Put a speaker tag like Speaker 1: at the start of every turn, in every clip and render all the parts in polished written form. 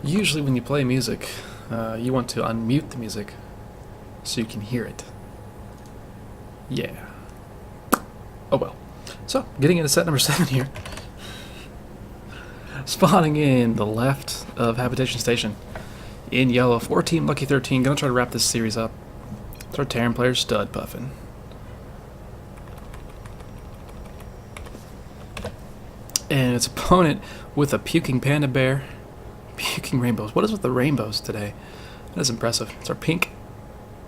Speaker 1: Usually when you play music, you want to unmute the music so you can hear it. Yeah. Oh well. So, getting into set number 7 here. Spawning in the left of Habitation Station. In yellow, 4-team Lucky 13. Gonna try to wrap this series up. It's our Terran player, StudPuffin. And its opponent with a puking panda bear. Puking rainbows. What is with the rainbows today? That is impressive. It's our pink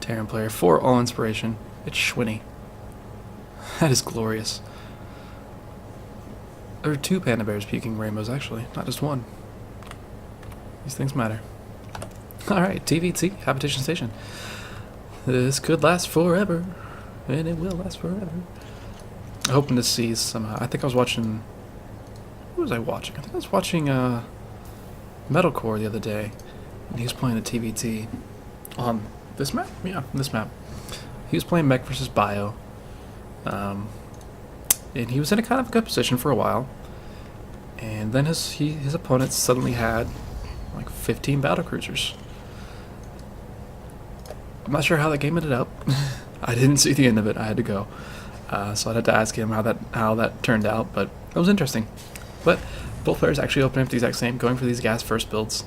Speaker 1: Terran player for all inspiration. It's Schwinny. That is glorious. There are 2 panda bears puking rainbows, actually, not just one. These things matter. Alright, TVT, Habitation Station. This could last forever. And it will last forever. Hoping to see some... I think I was watching... What was I watching? I think I was watching Metalcore the other day. And he was playing the TVT on this map? Yeah, this map. He was playing Mech versus Bio. And he was in a kind of good position for a while. And then his opponent suddenly had like 15 battlecruisers. I'm not sure how that game ended up. I didn't see the end of it. I had to go. So I'd have to ask him how that turned out, but it was interesting. But both players actually opened up the exact same, going for these gas first builds.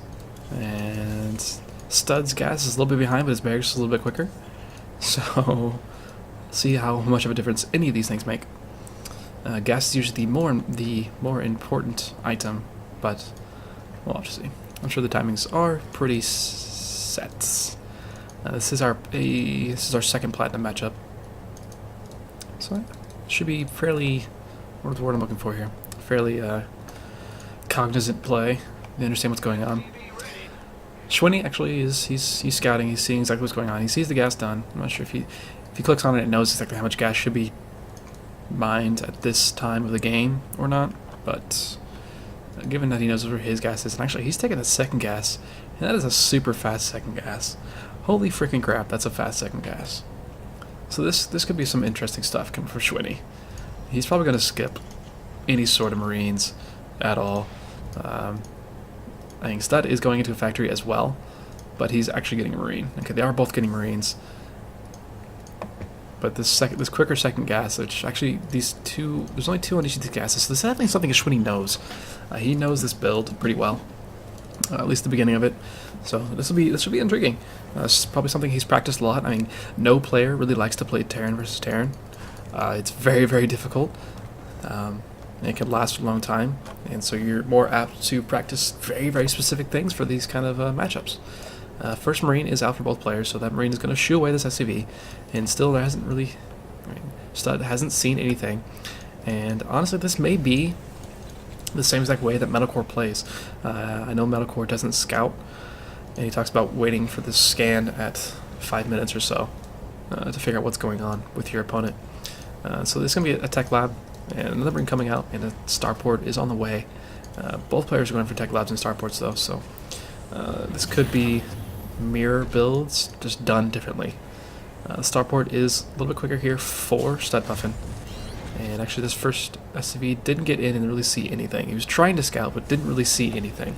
Speaker 1: And Stud's gas is a little bit behind, but his barracks is a little bit quicker. So see how much of a difference any of these things make. Gas is usually the more important item, but we'll have to see. I'm sure the timings are pretty set. This is our second platinum matchup, so it should be fairly. What's the word I'm looking for here? Fairly cognizant play. They understand what's going on. Schwinny actually he's scouting. He's seeing exactly what's going on. He sees the gas done. I'm not sure if he clicks on it, it knows exactly how much gas should be mined at this time of the game or not. But given that he knows where his gas is, and actually he's taking a second gas, and that is a super fast second gas. Holy freaking crap, that's a fast second gas. So this could be some interesting stuff coming from Schwinny. He's probably going to skip any sort of Marines at all. I think Stud is going into a factory as well, but he's actually getting a Marine. Okay, they are both getting Marines. But this quicker second gas, which actually there's only 2 on each of these gases, so this is definitely something Schwinny knows. He knows this build pretty well, at least the beginning of it. So this will be intriguing. This is probably something he's practiced a lot. I mean, no player really likes to play Terran versus Terran. It's very, very difficult. And it can last a long time, and so you're more apt to practice very, very specific things for these kind of matchups. First Marine is out for both players, so that Marine is going to shoo away this SCV, and still there hasn't really... Stud hasn't seen anything, and honestly this may be the same exact way that Metalcore plays. I know Metalcore doesn't scout, and he talks about waiting for the scan at 5 minutes or so to figure out what's going on with your opponent. So this is going to be a tech lab, and another Marine coming out, and a starport is on the way. Both players are going for tech labs and starports though, so this could be mirror builds, just done differently. Starport is a little bit quicker here for StudPuffin. And actually this first SCV didn't get in and really see anything. He was trying to scout, but didn't really see anything.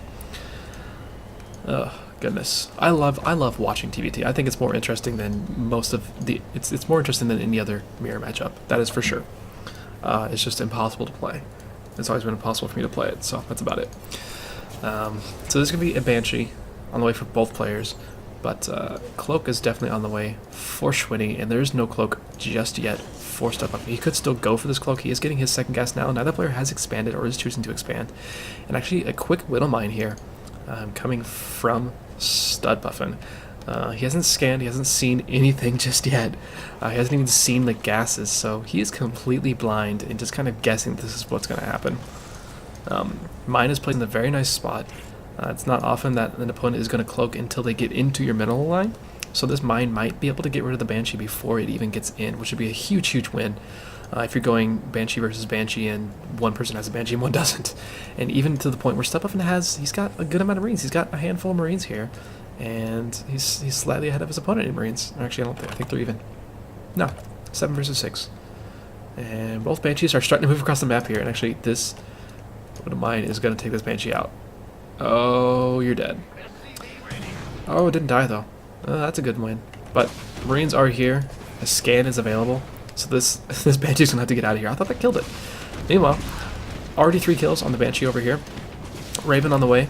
Speaker 1: Goodness. I love watching TVT. I think it's more interesting than most of the... It's more interesting than any other mirror matchup. That is for sure. It's just impossible to play. It's always been impossible for me to play it, so that's about it. So this is going to be a Banshee on the way for both players, but Cloak is definitely on the way for Schwinny, and there is no Cloak just yet for StudPuffin. He could still go for this Cloak. He is getting his second gas now. Neither player has expanded or is choosing to expand. And actually a quick Whittle Mine here coming from StudPuffin. He hasn't scanned, he hasn't seen anything just yet. He hasn't even seen the gases, so he is completely blind and just kind of guessing this is what's going to happen. Mine is placed in a very nice spot. It's not often that an opponent is going to cloak until they get into your mineral line, so this mine might be able to get rid of the Banshee before it even gets in, which would be a huge, huge win. If you're going Banshee versus Banshee and one person has a Banshee and one doesn't. And even to the point where StudPuffin he's got a good amount of Marines. He's got a handful of Marines here, and he's slightly ahead of his opponent in Marines. Actually, I think they're even. No, 7 versus 6. And both Banshees are starting to move across the map here, and actually this one of mine is going to take this Banshee out. Oh, you're dead. Oh, it didn't die though. That's a good win. But Marines are here. A scan is available. So this this Banshee's gonna have to get out of here. I thought that killed it. Meanwhile, already 3 kills on the Banshee over here. Raven on the way,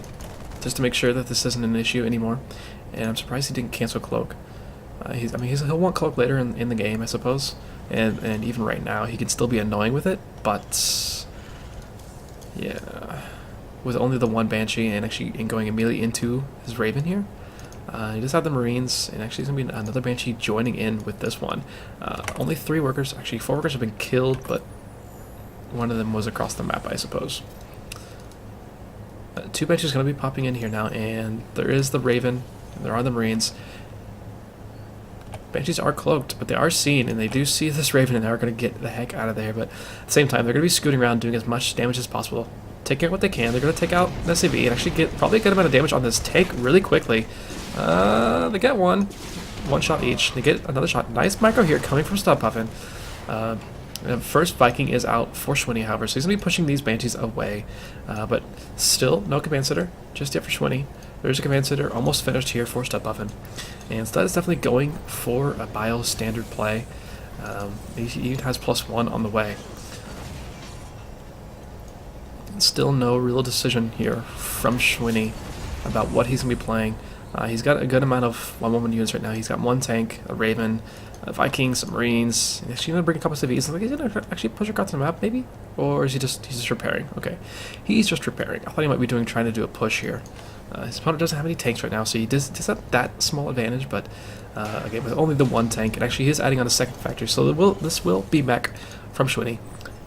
Speaker 1: just to make sure that this isn't an issue anymore. And I'm surprised he didn't cancel Cloak. He'll want Cloak later in the game, I suppose. And even right now, he can still be annoying with it. But yeah, with only the 1 Banshee and actually going immediately into his Raven here. He does have the Marines, and actually there's going to be another Banshee joining in with this one. Only 3 workers, actually 4 workers have been killed, but one of them was across the map, I suppose. 2 Banshees going to be popping in here now, and there is the Raven, and there are the Marines. Banshees are cloaked, but they are seen, and they do see this Raven, and they are going to get the heck out of there, but at the same time, they're going to be scooting around doing as much damage as possible. Taking out what they can. They're going to take out the SAV and actually get probably a good amount of damage on this tank really quickly. They get one shot each. They get another shot. Nice micro here coming from StudPuffin. First Viking is out for Schwinny, however, so he's going to be pushing these Banshees away. But still, no Command Center just yet for Schwinny. There's a Command Center almost finished here for StudPuffin. And Stud is definitely going for a bio standard play. He has +1 on the way. Still no real decision here from Schwinny about what he's going to be playing. He's got a good amount of 1-1 units right now. He's got 1 tank, a Raven, a Viking, some Marines. He's going to bring a couple of civvies. He's going to actually push across the map, maybe? Or is he's just repairing? Okay. He's just repairing. I thought he might be trying to do a push here. His opponent doesn't have any tanks right now, so he does have that small advantage, but again, with only the 1 tank, and actually he is adding on a 2nd factory, so this will be back from Schwinny,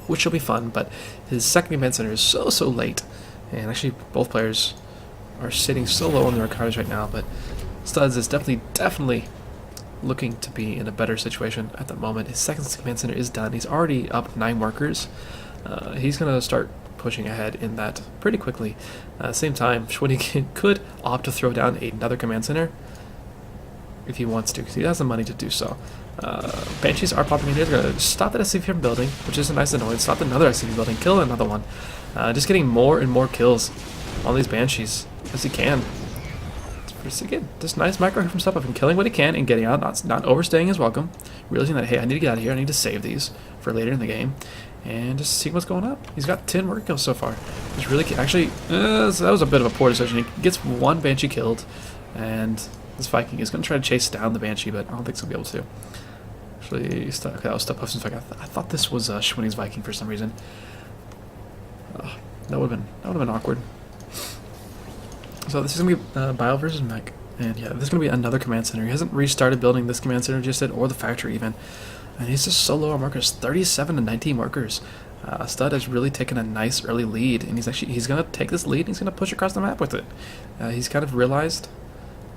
Speaker 1: which will be fun, but his 2nd command center is so late, and actually both players are sitting so low on their cards right now, but Studs is definitely looking to be in a better situation at the moment. His 2nd command center is done. He's already up 9 workers. He's going to start pushing ahead in that pretty quickly. Same time, Schwinny could opt to throw down another command center if he wants to, because he has the money to do so. Banshees are popping in here. They're going to stop that SCV from building, which is a nice annoyance. Stop another SCV building, kill another one. Just getting more and more kills on these Banshees as he can. Again, just nice micro from StudPuffin, killing what he can and getting out, not overstaying his welcome, realizing that, hey, I need to get out of here, I need to save these for later in the game, and just see what's going up. He's got 10 work kills so far. He's really, actually, that was a bit of a poor decision. He gets 1 Banshee killed, and this Viking is going to try to chase down the Banshee, but I don't think he'll be able to. Actually, okay, that was StudPuffin's Viking. I thought this was Schwinny's Viking for some reason. That would have been awkward. So this is going to be Bio versus Mech, and yeah, this is going to be another command center. He hasn't restarted building this command center just yet, or the factory even, and he's just so low on markers, 37 to 19 markers. Stud has really taken a nice early lead, and he's going to take this lead and he's going to push across the map with it. He's kind of realized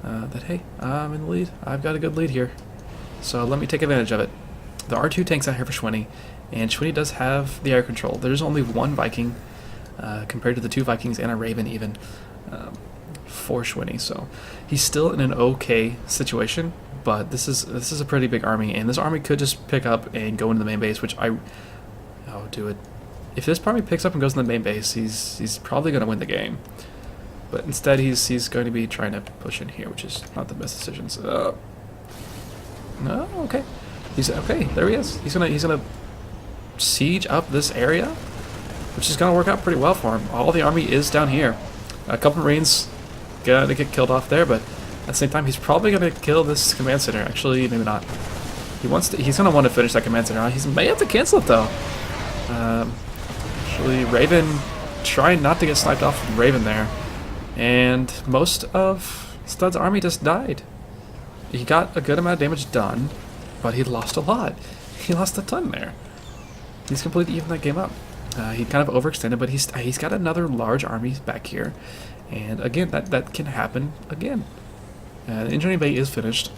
Speaker 1: that, hey, I'm in the lead. I've got a good lead here, so let me take advantage of it. There are 2 tanks out here for Schwinny, and Schwinny does have the air control. There's only 1 Viking compared to the 2 Vikings and a Raven even. For Schwinny, so he's still in an okay situation, but this is a pretty big army, and this army could just pick up and go into the main base, which do it. If this army picks up and goes in the main base, he's probably going to win the game, but instead he's going to be trying to push in here, which is not the best decision. So, no, okay, he's okay. There he is. He's gonna siege up this area, which is going to work out pretty well for him. All the army is down here. A couple Marines gonna get killed off there, but at the same time, he's probably gonna kill this command center. Actually, maybe not. He's gonna want to finish that command center. He may have to cancel it though. Actually, Raven trying not to get sniped off from Raven there, and most of Stud's army just died. He got a good amount of damage done, but he lost a lot. He lost a ton there. He's completely evened that game up. He kind of overextended, but he's got another large army back here, and again, that can happen again. The engineering bay is finished,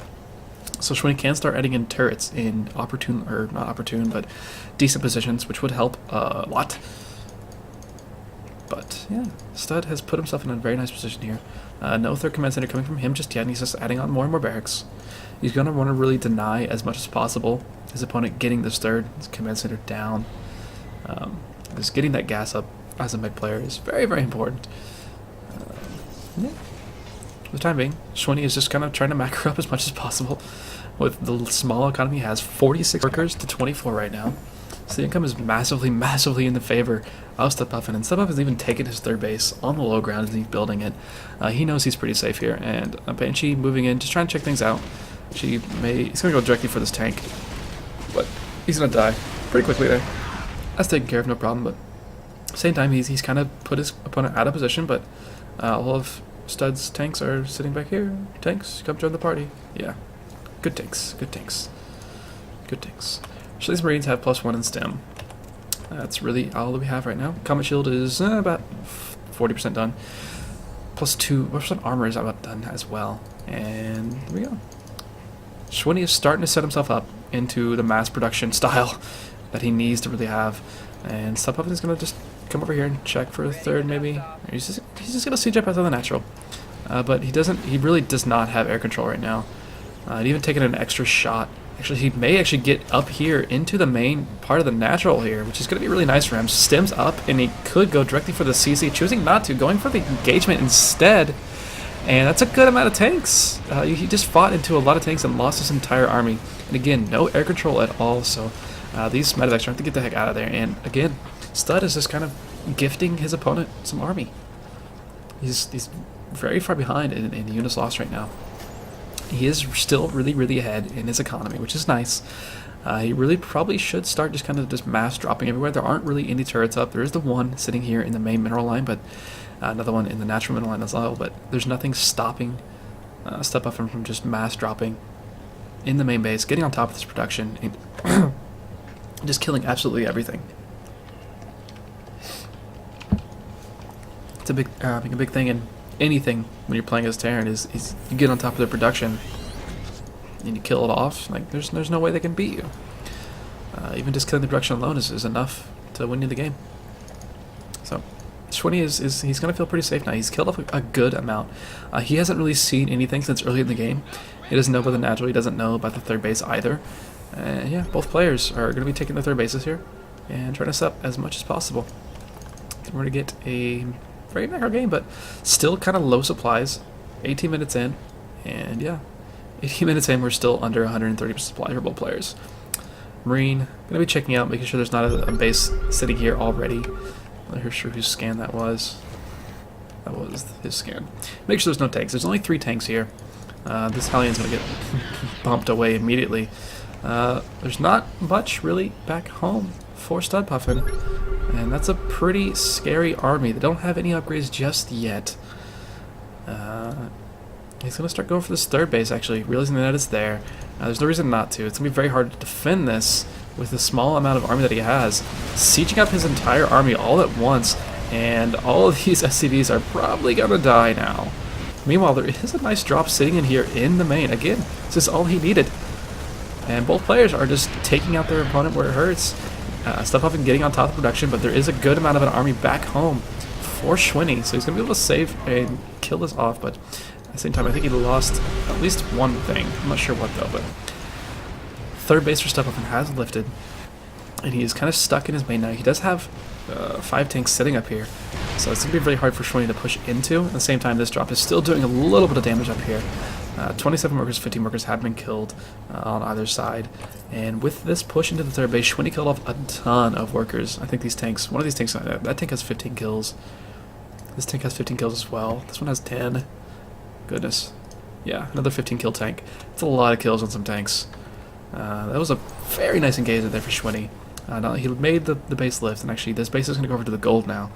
Speaker 1: so Schwinny can start adding in turrets in not opportune, but decent positions, which would help a lot. But yeah, Stud has put himself in a very nice position here. No 3rd command center coming from him just yet, and he's just adding on more and more barracks. He's going to want to really deny as much as possible his opponent getting this 3rd command center down. Just getting that gas up as a mech player is very, very important. yeah, for the time being, Schwinny is just kind of trying to macro up as much as possible. With the small economy, he has 46 workers to 24 right now. So the income is massively, massively in the favor of StudPuffin. And StudPuffin's even taken his third base on the low ground as he's building it. He knows he's pretty safe here. And Banshee moving in, just trying to check things out. He's going to go directly for this tank. But he's going to die pretty quickly there. That's taken care of, no problem. But at the same time, he's kind of put his opponent out of position. But all of Stud's tanks are sitting back here. Tanks, come join the party. Yeah. Good tanks, good tanks, good tanks. So these Marines have +1 in STEM. That's really all that we have right now. Combat Shield is about 40% done. +2% armor is about done as well. And here we go. Schwinny is starting to set himself up into the mass production style that he needs to really have. And StudPuffin is going to just come over here and check for a third maybe. He's just going to siege up out of the natural. But he really does not have air control right now. Even taking an extra shot. Actually, he may actually get up here into the main part of the natural here, which is going to be really nice for him. Stems up, and he could go directly for the CC, choosing not to, going for the engagement instead. And that's a good amount of tanks. He just fought into a lot of tanks and lost his entire army. And again, no air control at all, so these medevacs have to get the heck out of there. And again, Stud is just kind of gifting his opponent some army. He's very far behind in units lost right now. He is still really, really ahead in his economy, which is nice. He really probably should start just kind of just mass dropping everywhere. There aren't really any turrets up. There is the one sitting here in the main mineral line, but another one in the natural mineral line as well. But there's nothing stopping StudPuffin from just mass dropping in the main base, getting on top of this production, and just killing absolutely everything. It's a big thing in anything when you're playing as Terran is you get on top of their production and you kill it off. Like there's no way they can beat you. Even just killing the production alone is enough to win you the game. So Schwinny he's gonna feel pretty safe now. He's killed off a good amount. He hasn't really seen anything since early in the game. He doesn't know about the natural. He doesn't know about the third base either. Yeah, both players are gonna be taking their third bases here and trying to set up as much as possible. We're gonna get a very macro game, but still kind of low supplies. 18 minutes in, and yeah, 18 minutes in, we're still under 130% supply for both players. Marine, gonna be checking out, making sure there's not a base sitting here already. I'm not sure whose scan that was. That was his scan. Make sure there's no tanks. There's only 3 tanks here. This Hallion's gonna get bumped away immediately. There's not much really back home for StudPuffin. And that's a pretty scary army. They don't have any upgrades just yet. He's going to start going for this third base, actually, realizing that it's there. There's no reason not to. It's going to be very hard to defend this with the small amount of army that he has. Sieging up his entire army all at once, and all of these SCVs are probably going to die now. Meanwhile, there is a nice drop sitting in here in the main. Again, this is all he needed. And both players are just taking out their opponent where it hurts. StudPuffin getting on top of production, but there is a good amount of an army back home for Schwinny, so he's going to be able to save and kill this off, but at the same time, I think he lost at least one thing. I'm not sure what, though, but third base for StudPuffin has lifted, and he is kind of stuck in his main now. He does have 5 tanks sitting up here, so it's going to be really hard for Schwinny to push into. At the same time, this drop is still doing a little bit of damage up here. 27 workers, 15 workers have been killed on either side. And with this push into the third base, Schwinny killed off a ton of workers. I think these tanks, one of these tanks, that tank has 15 kills. This tank has 15 kills as well. This one has 10. Goodness. Yeah, another 15 kill tank. That's a lot of kills on some tanks. That was a very nice engagement there for Schwinny. Now he made the base lift, and actually this base is going to go over to the gold now.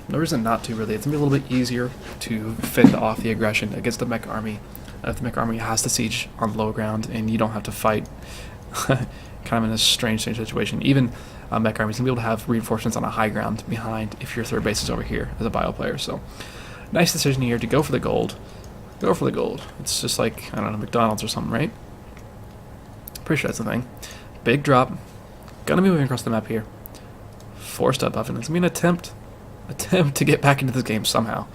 Speaker 1: No reason not to, really. It's going to be a little bit easier to fend off the aggression against the mech army. If the mech army has to siege on low ground, and you don't have to fight kind of in a strange situation. Even mech armies can be able to have reinforcements on a high ground behind if your third base is over here as a bio player. So, nice decision here to go for the gold. Go for the gold. It's just like, I don't know, McDonald's or something, right? Pretty sure that's the thing. Big drop. Gonna be moving across the map here. For StudPuffin. It's gonna be an attempt to get back into this game somehow.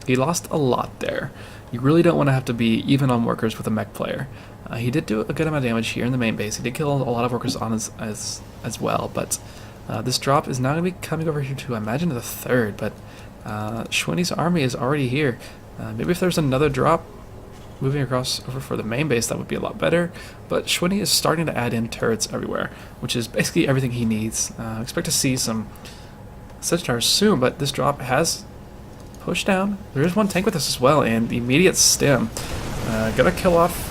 Speaker 1: He lost a lot there. You really don't want to have to be even on workers with a mech player. He did do a good amount of damage here in the main base. He did kill a lot of workers on as well, but This drop is now going to be coming over here to, I imagine, the third, but Schwinny's army is already here. Maybe if there's another drop moving across over for the main base, that would be a lot better. But Schwinny is starting to add in turrets everywhere, which is basically everything he needs. Expect to see some such towers soon, but this drop has pushed down. There is one tank with us as well, and the immediate stim. Gonna kill off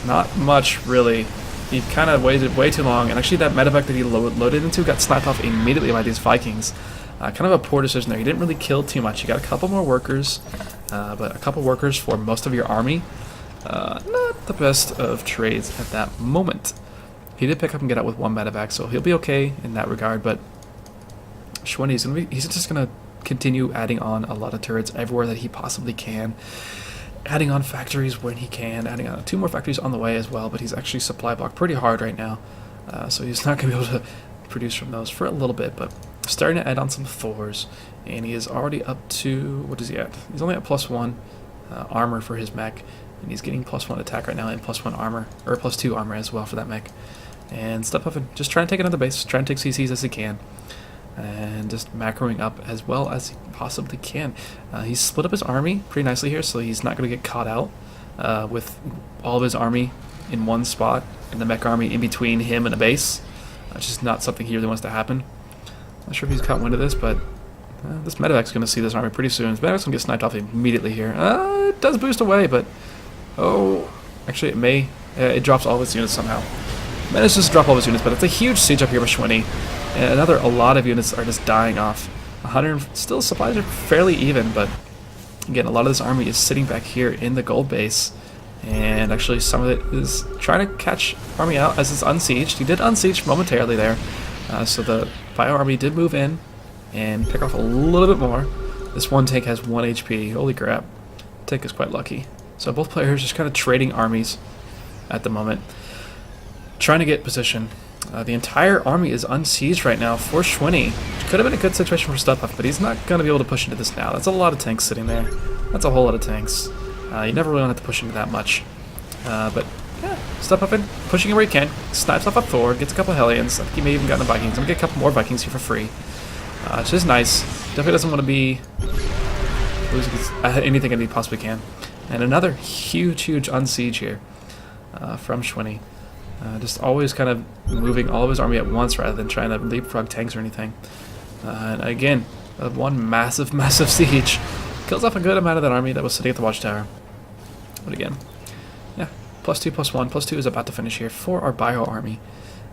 Speaker 1: not much, really. He kind of waited way too long, and actually that medevac that he loaded into got sniped off immediately by these Vikings. Kind of a poor decision there. He didn't really kill too much. He got a couple more workers, but a couple workers for most of your army. Not the best of trades at that moment. He did pick up and get out with one medevac, so he'll be okay in that regard, but Schwinny, he's just going to continue adding on a lot of turrets everywhere that he possibly can. Adding on factories when he can, adding on 2 more factories on the way as well, but he's actually supply blocked pretty hard right now, so he's not going to be able to produce from those for a little bit, but starting to add on some Thors, and he is already up to, what is he at? He's only at +1 armor for his mech, and he's getting +1 attack right now and +1 armor, or +2 armor as well for that mech. And StudPuffin just trying to take another base, trying to take CCs as he can, and just macroing up as well as he possibly can. He's split up his army pretty nicely here, so he's not going to get caught out with all of his army in one spot, and the mech army in between him and a base. It's just not something he really wants to happen. Not sure if he's caught wind of this, but this medevac's going to see this army pretty soon. This medevac's going to get sniped off immediately here. It does boost away, but actually it may. It drops all of its units somehow. Manages to drop all of its units, but it's a huge siege up here with Schwinny. And a lot of units are just dying off. 100 still supplies are fairly even, but again, a lot of this army is sitting back here in the gold base, and actually some of it is trying to catch army out as it's unsieged. He did unsiege momentarily there, so the bio army did move in and pick off a little bit more. This one tank has 1 HP. Holy crap! Tank is quite lucky. So both players just kind of trading armies at the moment, trying to get position. The entire army is unsieged right now for Schwinny. Could have been a good situation for StudPuffin, but he's not going to be able to push into this now. That's a lot of tanks sitting there. That's a whole lot of tanks. You never really want to push into that much. But yeah, StudPuffin pushing it where he can. Snipes off a Thor, gets a couple Hellions. I think he may even gotten the Vikings. I'm going to get a couple more Vikings here for free. It's just nice. Definitely doesn't want to be losing anything that he possibly can. And another huge unsiege here from Schwinny. Just always kind of moving all of his army at once rather than trying to leapfrog tanks or anything. And again, one massive siege. Kills off a good amount of that army that was sitting at the watchtower. But again, yeah, +2, +1. +2 is about to finish here for our bio army.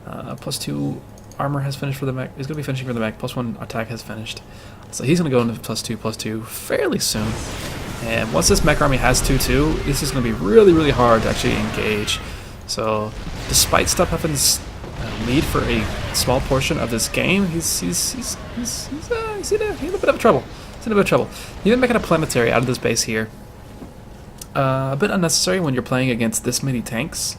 Speaker 1: +2 armor has finished for the mech. He's going to be finishing for the mech. +1 attack has finished. So he's going to go into +2 fairly soon. And once this mech army has 2-2, this is going to be really hard to actually engage. So, despite StudPuffin's lead for a small portion of this game, he's in a bit of trouble. He's in a bit of trouble. Even making a planetary out of this base here, a bit unnecessary when you're playing against this many tanks.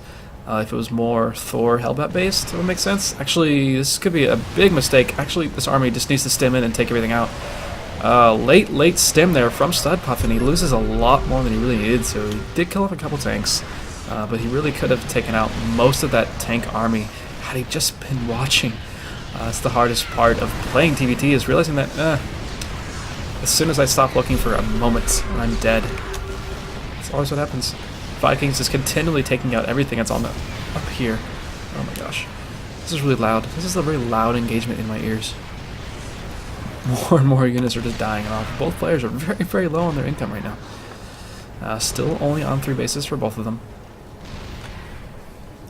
Speaker 1: If it was more Thor Hellbat based, it would make sense. Actually, this could be a big mistake. Actually, this army just needs to stim in and take everything out. Late stim there from StudPuffin. He loses a lot more than he really needed, so he did kill off a couple tanks. But he really could have taken out most of that tank army had he just been watching. That's the hardest part of playing TVT, is realizing that as soon as I stop looking for a moment, I'm dead. That's always what happens. Vikings is continually taking out everything that's on the up here. Oh my gosh. This is really loud. This is a very loud engagement in my ears. More and more units are just dying off. Both players are very low on their income right now. Still only on 3 bases for both of them.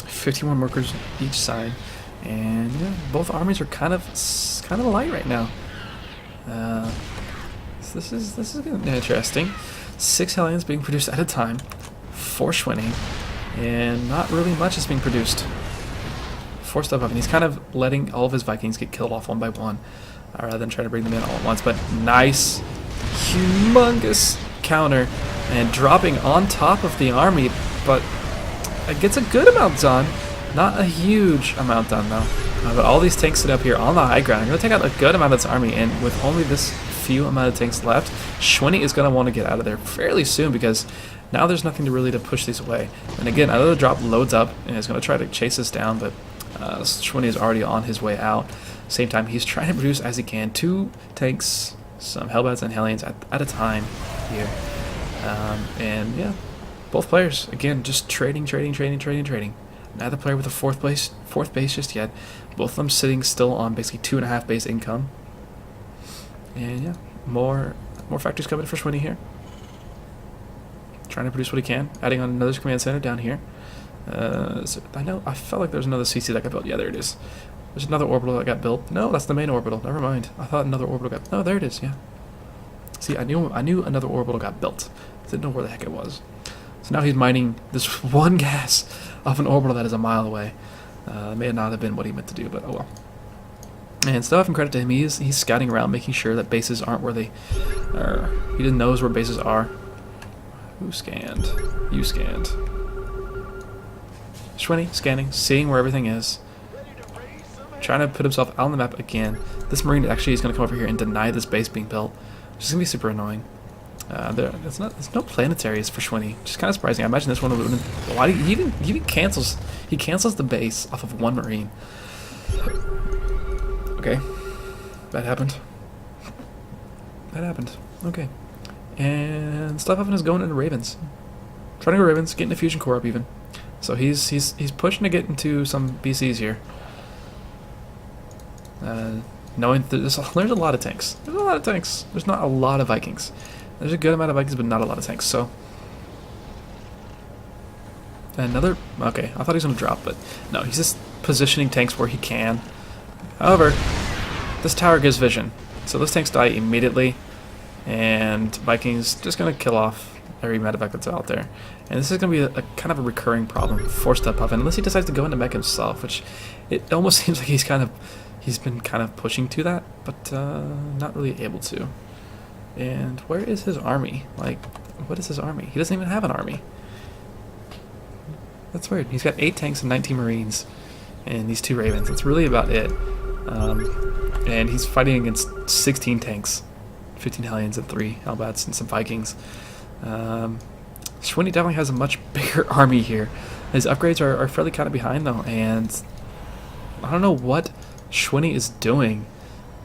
Speaker 1: 51 workers each side, and yeah, both armies are kind of light right now. So this is getting interesting. 6 Hellions being produced at a time for Schwinny, and not really much is being produced for StudPuffin. He's kind of letting all of his Vikings get killed off one by one, rather than trying to bring them in all at once. But nice, humongous counter, and dropping on top of the army, but it gets a good amount done. Not a huge amount done, though. But all these tanks sit up here on the high ground. I'm going to take out a good amount of this army, and with only this few amount of tanks left, Schwinny is going to want to get out of there fairly soon, because now there's nothing to push these away. And again, another drop loads up and is going to try to chase us down, but Schwinny is already on his way out. Same time, he's trying to produce as he can 2 tanks, some Hellbats and Hellions at a time here. And yeah, both players, again, just trading. Neither player with a fourth base just yet. Both of them sitting still on basically 2.5 base income. And yeah, more factories coming for Schwinny here. Trying to produce what he can. Adding on another command center down here. I felt like there was another CC that got built. Yeah, there it is. There's another orbital that got built. No, that's the main orbital. Never mind. I thought another orbital got... No, there it is, yeah. See, I knew another orbital got built. Didn't know where the heck it was. So now he's mining this one gas off an orbital that is a mile away. May not have been what he meant to do, but oh well. And StudPuffin, credit to him, he's scouting around, making sure that bases aren't where they are. He just knows where bases are. Who scanned? You scanned. Schwinny, scanning, seeing where everything is. Trying to put himself out on the map again. This Marine actually is going to come over here and deny this base being built, which is going to be super annoying. There's no planetaries for Schwinny, which is kind of surprising. I imagine this one would. Why he even cancels the base off of 1 Marine. Okay, that happened. Okay, and StudPuffin is going into Ravens, trying to go Ravens, getting a fusion core up even. So he's pushing to get into some BCs here. Knowing that there's a lot of tanks. There's not a lot of Vikings. There's a good amount of Vikings, but not a lot of tanks. So another. Okay, I thought he was gonna drop, but no. He's just positioning tanks where he can. However, this tower gives vision, so those tanks die immediately, and Vikings just gonna kill off every medevac that's out there. And this is gonna be a kind of a recurring problem for StudPuffin, unless he decides to go into mech himself, which it almost seems like he's been kind of pushing to that, but not really able to. And where is his army? Like, what is his army? He doesn't even have an army. That's weird. He's got 8 tanks and 19 Marines and these 2 Ravens. That's really about it. And he's fighting against 16 tanks, 15 Hellions and 3 Hellbats and some Vikings. Schwinny definitely has a much bigger army here. His upgrades are fairly kind of behind though, and I don't know what Schwinny is doing,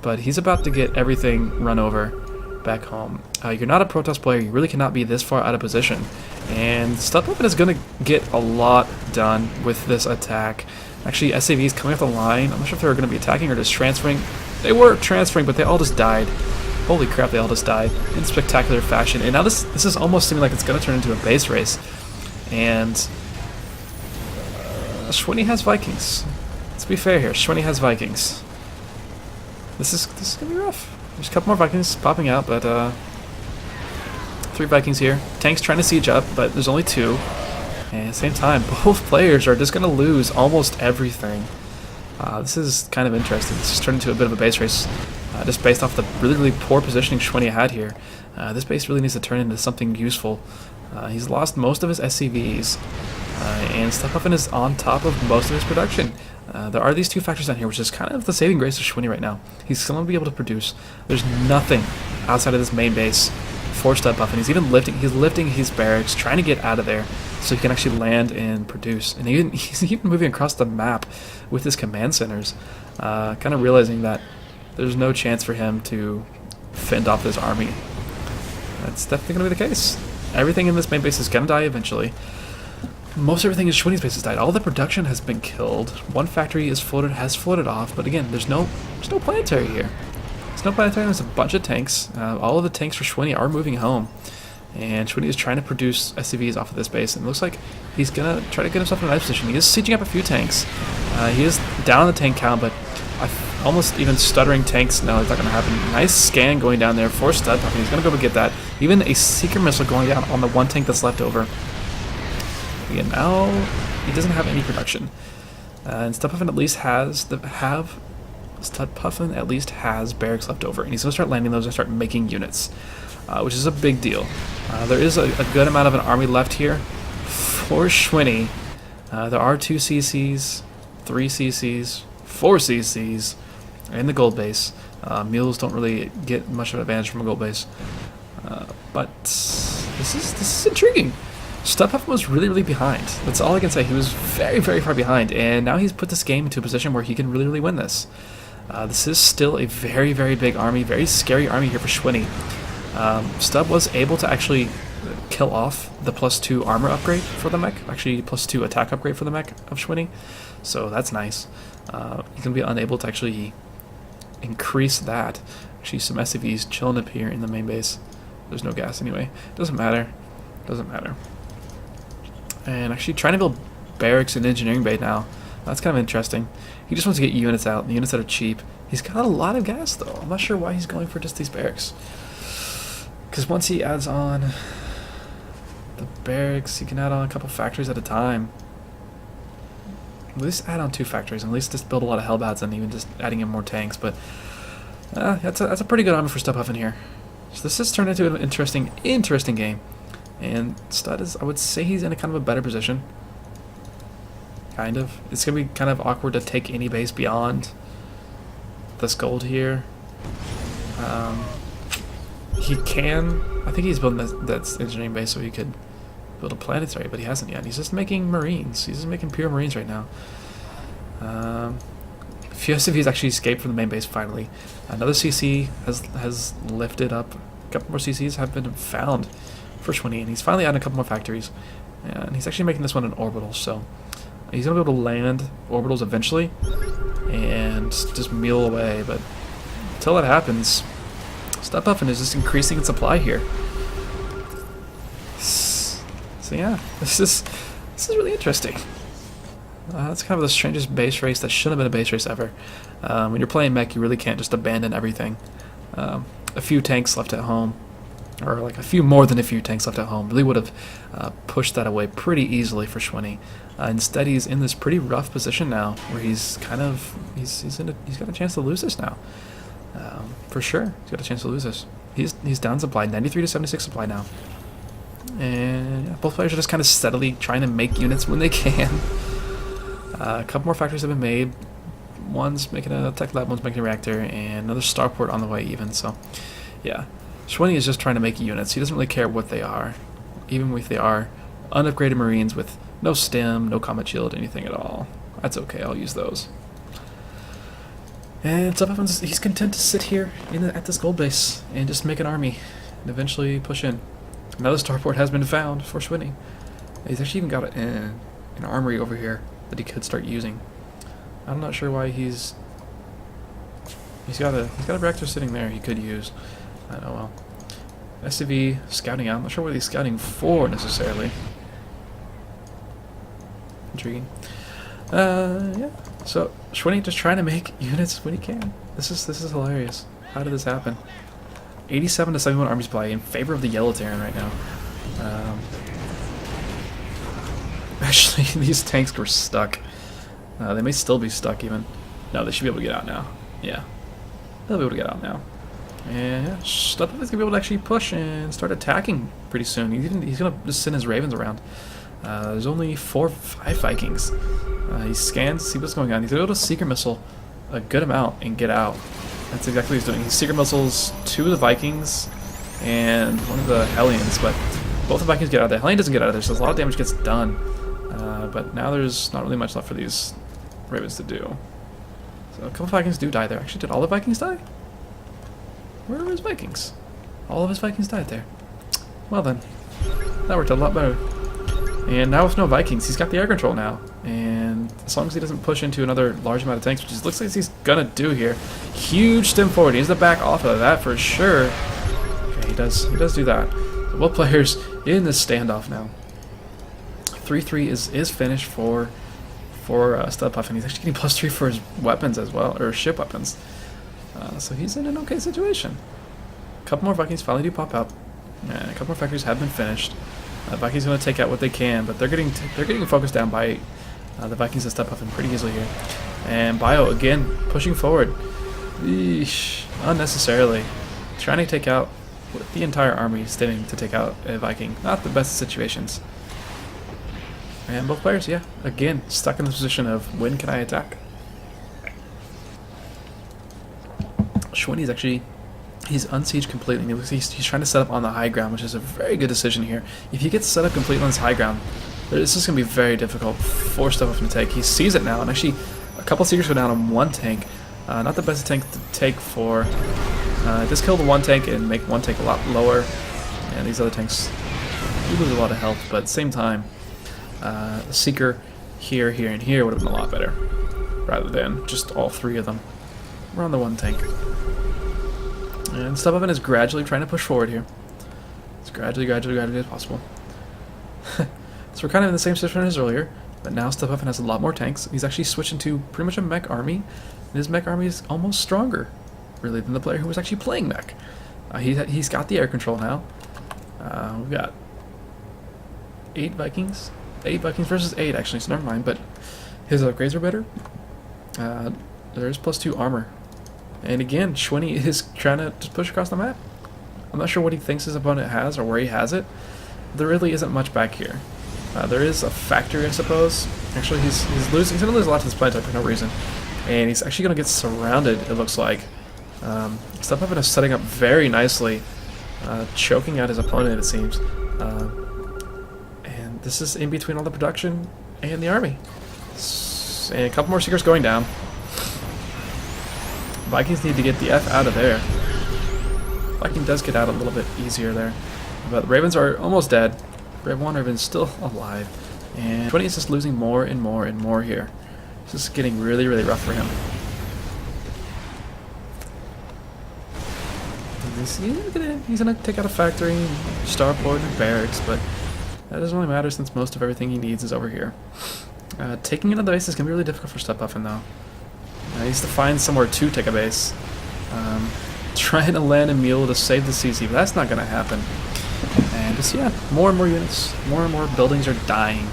Speaker 1: but he's about to get everything run over back home. You're not a Protoss player, you really cannot be this far out of position, and StudPuffin is going to get a lot done with this attack. Actually, SAVs coming off the line, I'm not sure if they were going to be attacking or just transferring. They were transferring, but they all just died. Holy crap, they all just died in spectacular fashion. And now this is almost seeming like it's going to turn into a base race. And Schwinny has Vikings. Let's be fair here, Schwinny has Vikings. This is going to be rough. There's a couple more Vikings popping out, but 3 Vikings here. Tanks trying to siege up, but there's only 2. And at the same time, both players are just going to lose almost everything. This is kind of interesting. This has turned into a bit of a base race, just based off the really poor positioning Schwinny had here. This base really needs to turn into something useful. He's lost most of his SCVs, and StudPuffin is on top of most of his production. There are these 2 factors down here, which is kind of the saving grace of Schwinny right now. He's still going to be able to produce. There's nothing outside of this main base for StudPuffin. He's even lifting his barracks, trying to get out of there so he can actually land and produce. And he's even moving across the map with his command centers, kind of realizing that there's no chance for him to fend off this army. That's definitely going to be the case. Everything in this main base is going to die eventually. Most everything in Schwinny's base has died. All the production has been killed. 1 factory has floated off, but again, there's no planetary here. There's no planetary. There's a bunch of tanks. All of the tanks for Schwinny are moving home, and Schwinny is trying to produce SCVs off of this base. And it looks like he's gonna try to get himself in a nice position. He is sieging up a few tanks. He is down on the tank count, but almost even stuttering tanks. No, it's not gonna happen. Nice scan going down there for StudPuffin. He's gonna go and get that. Even a seeker missile going down on the 1 tank that's left over. Again, now he doesn't have any production, and StudPuffin at least has barracks left over, and he's going to start landing those and start making units, which is a big deal. There is a good amount of an army left here for Schwinny. There are 2 CCs, 3 CCs, 4 CCs, and the gold base. Mules don't really get much of an advantage from a gold base, but this is intriguing. StudPuffin was really behind. That's all I can say. He was very far behind, and now he's put this game into a position where he can really win this. This is still a very, very big army, very scary army here for Schwinny. Stub was able to actually kill off the +2 armor upgrade for the mech, actually +2 attack upgrade for the mech of Schwinny, so that's nice. He's going to be unable to actually increase that. Actually, some SCVs chilling up here in the main base. There's no gas anyway. Doesn't matter. Doesn't matter. And actually trying to build barracks and engineering bay now. That's kind of interesting. He just wants to get units out, the units that are cheap. He's got a lot of gas though. I'm not sure why he's going for just these barracks. Because once he adds on the barracks, he can add on a couple factories at a time. At least add on 2 factories, and at least just build a lot of Hellbats and even just adding in more tanks. But that's a pretty good army for StudPuffin here. So this has turned into an interesting game. And Stud is, I would say he's in a kind of a better position. Kind of. It's going to be kind of awkward to take any base beyond this gold here. He can, I think he's building that engineering base so he could build a planetary, but he hasn't yet. He's just making marines. He's just making pure marines right now. A few SCVs actually escaped from the main base finally. Another CC has lifted up. A couple more CCs have been found for Schwinny, and he's finally added a couple more factories. And he's actually making this one an orbital, so he's going to be able to land orbitals eventually and just meal away, but until that happens, StudPuffin is just increasing its supply here. So yeah, this is really interesting. It's kind of the strangest base race that shouldn't have been a base race ever. When you're playing mech, you really can't just abandon everything. A few tanks left at home, or like a few more than a few tanks left at home, really would have pushed that away pretty easily for Schwinny. Instead, he's in this pretty rough position now, where he's got a chance to lose this now. For sure, he's got a chance to lose this. He's down supply, 93 to 76 supply now, and yeah, both players are just kind of steadily trying to make units when they can. A couple more factories have been made. One's making a tech lab, one's making a reactor, and another starport on the way even. So, yeah, Schwinny is just trying to make units. He doesn't really care what they are, even if they are unupgraded marines with no stem, no combat shield, anything at all. That's okay. I'll use those. And StudPuffin, he's content to sit here at this gold base and just make an army and eventually push in. Another starport has been found for Schwinny. He's actually even got an armory over here that he could start using. I'm not sure why he's got a reactor sitting there he could use. I don't know. Well, SCV scouting out. I'm not sure what he's scouting for necessarily. Intriguing. Yeah. So Schwinny just trying to make units when he can. This is hilarious. How did this happen? 87 to 71 army supply in favor of the yellow Terran right now. Actually, these tanks were stuck. They may still be stuck even. No, they should be able to get out now. Yeah, they'll be able to get out now. And yeah, StudPuffin's gonna be able to actually push and start attacking pretty soon. He's gonna just send his ravens around. There's only 4 or 5 Vikings. He scans to see what's going on. He's able to secret missile a good amount and get out. That's exactly what he's doing. He secret missiles 2 of the Vikings and 1 of the Hellions, but both the Vikings get out of there. Hellion doesn't get out of there, so a lot of damage gets done. But now there's not really much left for these ravens to do. So a couple Vikings do die there. Actually, did all the Vikings die? Where are his Vikings? All of his Vikings died there. Well then, that worked a lot better. And now with no Vikings, he's got the air control now. And as long as he doesn't push into another large amount of tanks, which it looks like he's gonna do here. Huge stem forward. He needs to back off of that for sure. Okay, he does do that. So both players in this standoff now. 3-3 is finished for StudPuffin. He's actually getting +3 for his weapons as well, or ship weapons. So he's in an okay situation. A couple more Vikings finally do pop up, and a couple more factories have been finished. Vikings going to take out what they can, but they're getting focused down by the Vikings and StudPuffin pretty easily here. And Bio again pushing forward, eesh, unnecessarily, trying to take out the entire army, standing to take out a Viking. Not the best of situations. And both players, yeah, again stuck in the position of when can I attack. Schwinny's actually, he's unsieged completely. He's trying to set up on the high ground, which is a very good decision here. If he gets set up completely on this high ground, this is going to be very difficult for StudPuffin to take. He sees it now, and actually a couple Seekers go down on 1 tank. Not the best tank to take for. Just kill the one tank and make one tank a lot lower. And these other tanks do lose a lot of health, but at the same time, the Seeker here, here, and here would have been a lot better. Rather than just all three of them. We're on the one tank. And StudPuffin is gradually trying to push forward here. It's gradually as possible. So we're kind of in the same situation as earlier, but now StudPuffin has a lot more tanks. He's actually switching to pretty much a mech army, and his mech army is almost stronger, really, than the player who was actually playing mech. He's got the air control now. We've got 8 Vikings. 8 Vikings versus 8, actually, so never mind, but his upgrades are better. There's +2 armor. And again, Schwinny is trying to just push across the map. I'm not sure what he thinks his opponent has or where he has it. There really isn't much back here. There is a factory, I suppose. Actually, he's losing. He's going to lose a lot to this plant type for no reason. And he's actually going to get surrounded, it looks like. StudPuffin is setting up very nicely, choking out his opponent, it seems. And this is in between all the production and the army. And a couple more Seekers going down. Vikings need to get the F out of there. Viking does get out a little bit easier there. But the Ravens are almost dead. Brave One Raven's still alive. And 20 is just losing more and more and more here. This is getting really, really rough for him. He's gonna take out a factory, starport, and barracks, but that doesn't really matter since most of everything he needs is over here. Taking another base is gonna be really difficult for StudPuffin though. He needs to find somewhere to take a base. Trying to land a mule to save the CC, but that's not gonna happen. And just, yeah, more and more units, more and more buildings are dying.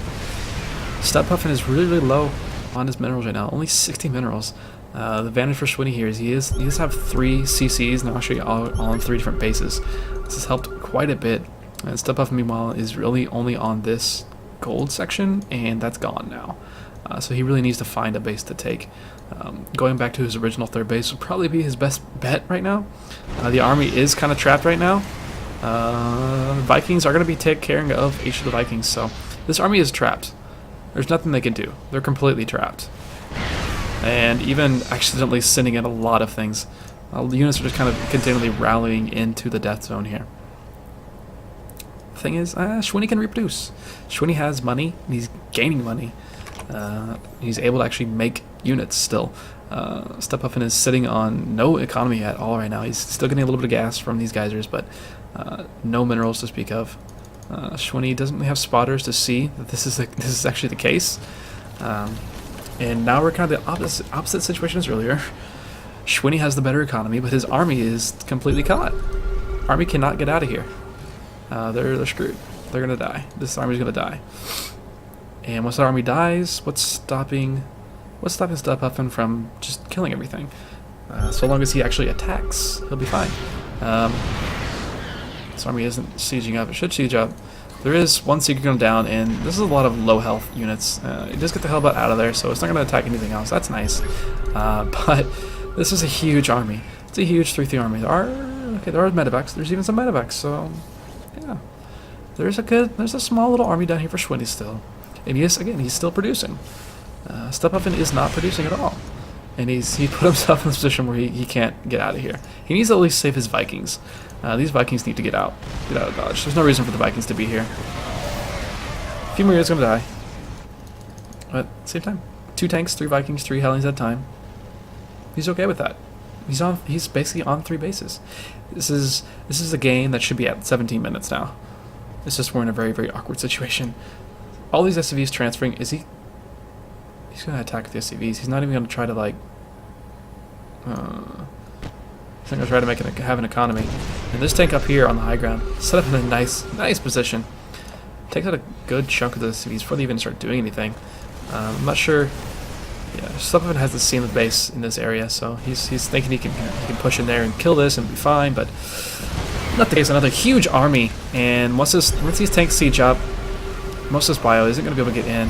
Speaker 1: StudPuffin is really, really low on his minerals right now, only 60 minerals. The advantage for Schwinny here is he does have 3 CCs, and I'll show you all in 3 different bases. This has helped quite a bit. And StudPuffin, meanwhile, is really only on this gold section, and that's gone now. So he really needs to find a base to take. Going back to his original 3rd base would probably be his best bet right now. The army is kind of trapped right now. Vikings are going to be taking care of each of the Vikings, so this army is trapped. There's nothing they can do. They're completely trapped. And even accidentally sending in a lot of things. The units are just kind of continually rallying into the death zone here. The thing is, Schwinny can reproduce. Schwinny has money, and he's gaining money. He's able to actually make units still. StudPuffin is sitting on no economy at all right now. He's still getting a little bit of gas from these geysers, but no minerals to speak of. Schwinny doesn't really have spotters to see that this is actually the case. And now we're kind of the opposite situation as earlier. Schwinny has the better economy, but his army is completely caught. Army cannot get out of here. They're screwed. They're gonna die. This army's gonna die. And once the army dies, what's stopping StudPuffin from just killing everything? So long as he actually attacks, he'll be fine. This army isn't sieging up. It should siege up. There is one Seeker going down, and this is a lot of low health units. It does get the hell out of there, so it's not going to attack anything else. That's nice. But this is a huge army. It's a huge 3-3 army. There are medevacs. There's even some medevacs, so yeah. There's a small little army down here for Schwinny still. And he's still producing. StudPuffin is not producing at all. And he put himself in a position where he can't get out of here. He needs to at least save his Vikings. These Vikings need to get out of Dodge. There's no reason for the Vikings to be here. A few more units gonna die. But at the same time, 2 tanks, 3 Vikings, 3 Hellions at a time. He's okay with that. He's basically on 3 bases. This is a game that should be at 17 minutes now. It's just we're in a very, very awkward situation. All these SCVs transferring. He's gonna attack the SCVs. He's not even gonna try to like. He's gonna try to have an economy. And this tank up here on the high ground, set up in a nice position. Takes out a good chunk of the SCVs before they even start doing anything. I'm not sure. Yeah, StudPuffin has the scene of base in this area, so he's thinking he can push in there and kill this and be fine, but not the case. Another huge army, and once these tanks siege up, most of this bio isn't going to be able to get in.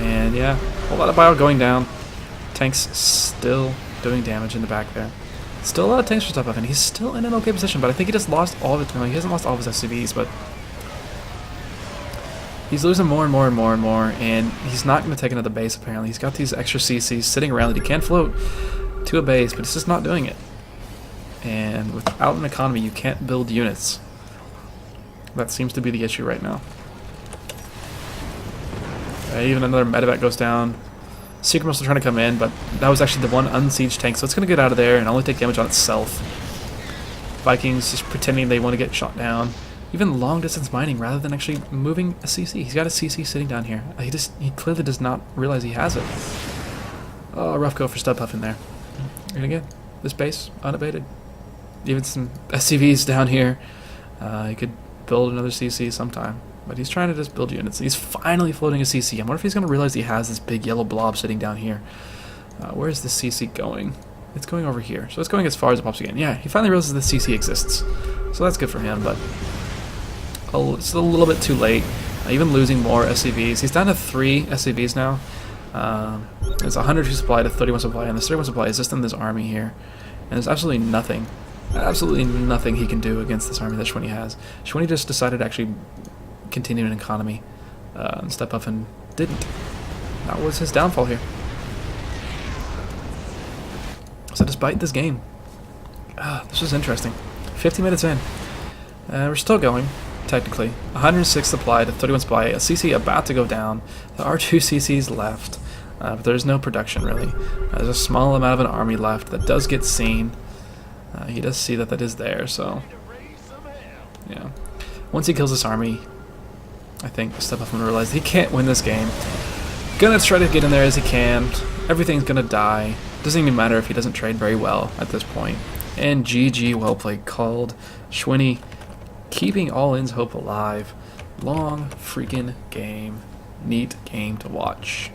Speaker 1: And yeah, a lot of bio going down. Tanks still doing damage in the back there. Still a lot of tanks for StudPuffin. He's still in an okay position, but I think he just lost all of it. He hasn't lost all of his SCVs, but he's losing more and more and more and more, and he's not going to take another base apparently. He's got these extra CCs sitting around that he can float. to a base, but it's just not doing it. And without an economy, you can't build units. That seems to be the issue right now. Even another medevac goes down. Secret Missile trying to come in, but that was actually the one unsieged tank, so it's going to get out of there and only take damage on itself. Vikings just pretending they want to get shot down. Even long distance mining rather than actually moving a CC. He's got a CC sitting down here. He clearly does not realize he has it. Oh, rough go for StudPuffin there. And again, this base unabated. Even some SCVs down here. He could build another CC sometime. But he's trying to just build units. He's finally floating a CC. I wonder if he's going to realize he has this big yellow blob sitting down here. Where is the CC going? It's going over here. So it's going as far as it pops again. Yeah, he finally realizes the CC exists. So that's good for him, but it's a little bit too late. Even losing more SCVs. He's down to 3 SCVs now. It's 102 supply to 31 supply, and this 31 supply is just in this army here. And there's absolutely nothing he can do against this army that Schwinny has. Schwinny just decided to actually continue an economy. And StudPuffin didn't. That was his downfall here. So despite this game, this was interesting. 50 minutes in. We're still going, technically. 106 supply to 31 supply. A CC about to go down. There are 2 CCs left. But there's no production, really. There's a small amount of an army left that does get seen. He does see that is there, so... yeah. Once he kills this army, I think StudPuffin will realize he can't win this game. Gonna try to get in there as he can. Everything's gonna die. Doesn't even matter if he doesn't trade very well at this point. And GG, well played, called. Schwinny keeping AllIn's hope alive. Long freaking game. Neat game to watch.